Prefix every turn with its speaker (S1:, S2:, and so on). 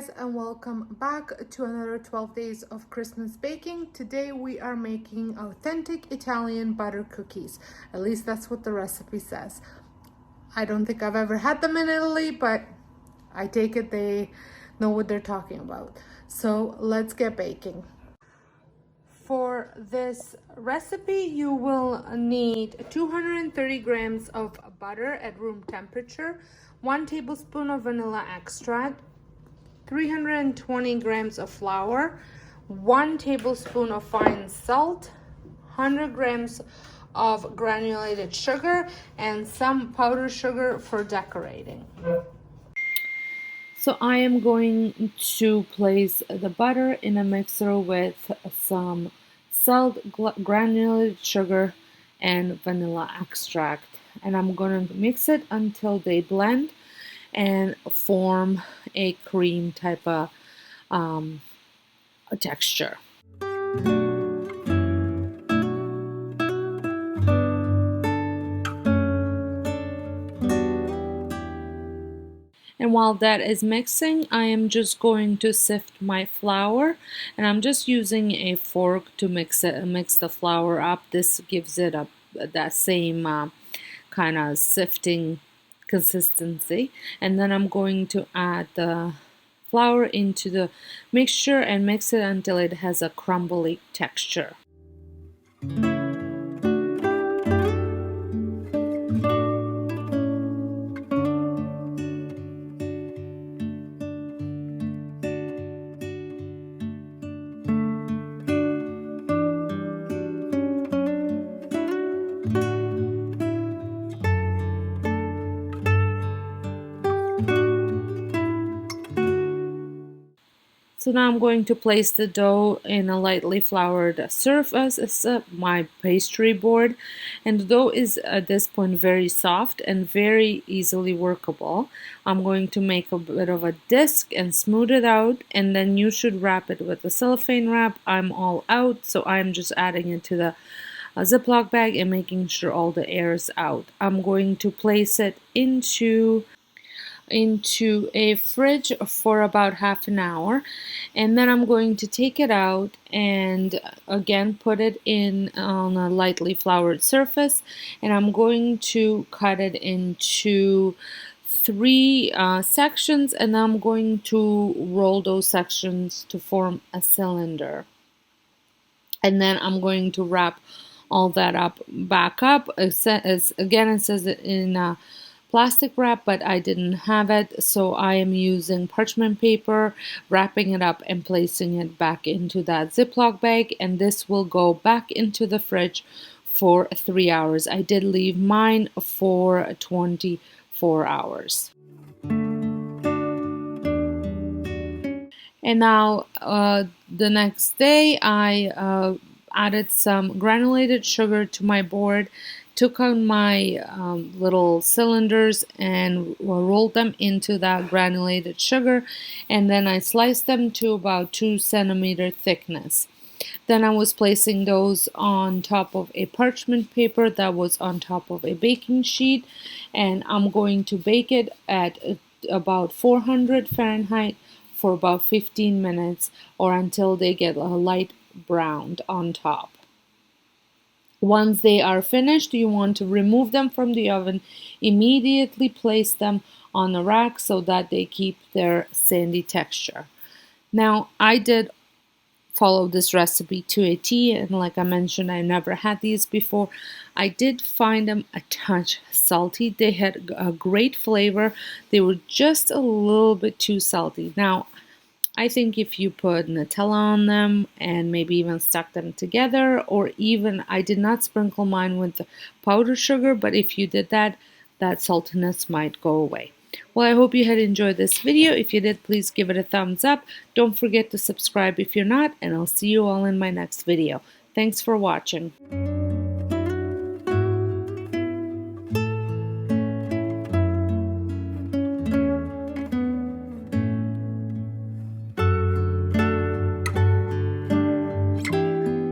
S1: guys, and welcome back to another 12 days of Christmas baking. Today we are making authentic Italian butter cookies. At least that's what the recipe says. I don't think I've ever had them in Italy, but I take it they know what they're talking about. So let's get baking. For this recipe, you will need 230 grams of butter at room temperature, 1 tablespoon of vanilla extract, 320 grams of flour, 1 tablespoon of fine salt, 100 grams of granulated sugar, and some powdered sugar for decorating. So I am going to place the butter in a mixer with some salt, granulated sugar, and vanilla extract. And I'm going to mix it until they blend and form a cream type of texture. And while that is mixing, I am just going to sift my flour, and I'm just using a fork to mix the flour up. This gives it that same kind of sifting consistency. And then I'm going to add the flour into the mixture and mix it until it has a crumbly texture. So now I'm going to place the dough in a lightly floured surface. It's my pastry board, and the dough is at this point very soft and very easily workable. I'm going to make a bit of a disc and smooth it out, and then you should wrap it with a cellophane wrap. I'm all out, so I'm just adding it to the Ziploc bag and making sure all the air is out. I'm going to place it into a fridge for about half an hour, and then I'm going to take it out and again put it in on a lightly floured surface, and I'm going to cut it into 3 sections, and I'm going to roll those sections to form a cylinder, and then I'm going to wrap all that back up. Again, it says it in plastic wrap, but I didn't have it, so I am using parchment paper, wrapping it up and placing it back into that Ziploc bag, and this will go back into the fridge for 3 hours. I did leave mine for 24 hours. And now the next day I added some granulated sugar to my board, took out my little cylinders and rolled them into that granulated sugar, and then I sliced them to about 2 centimeter thickness. Then I was placing those on top of a parchment paper that was on top of a baking sheet, and I'm going to bake it at about 400 Fahrenheit for about 15 minutes or until they get a light browned on top. Once they are finished, you want to remove them from the oven, immediately place them on a rack so that they keep their sandy texture. Now, I did follow this recipe to a T, and like I mentioned, I never had these before. I did find them a touch salty. They had a great flavor. They were just a little bit too salty. Now, I think if you put Nutella on them and maybe even stuck them together, or even I did not sprinkle mine with powdered sugar, but if you did that, that saltiness might go away. Well, I hope you had enjoyed this video. If you did, please give it a thumbs up. Don't forget to subscribe if you're not, and I'll see you all in my next video. Thanks for watching.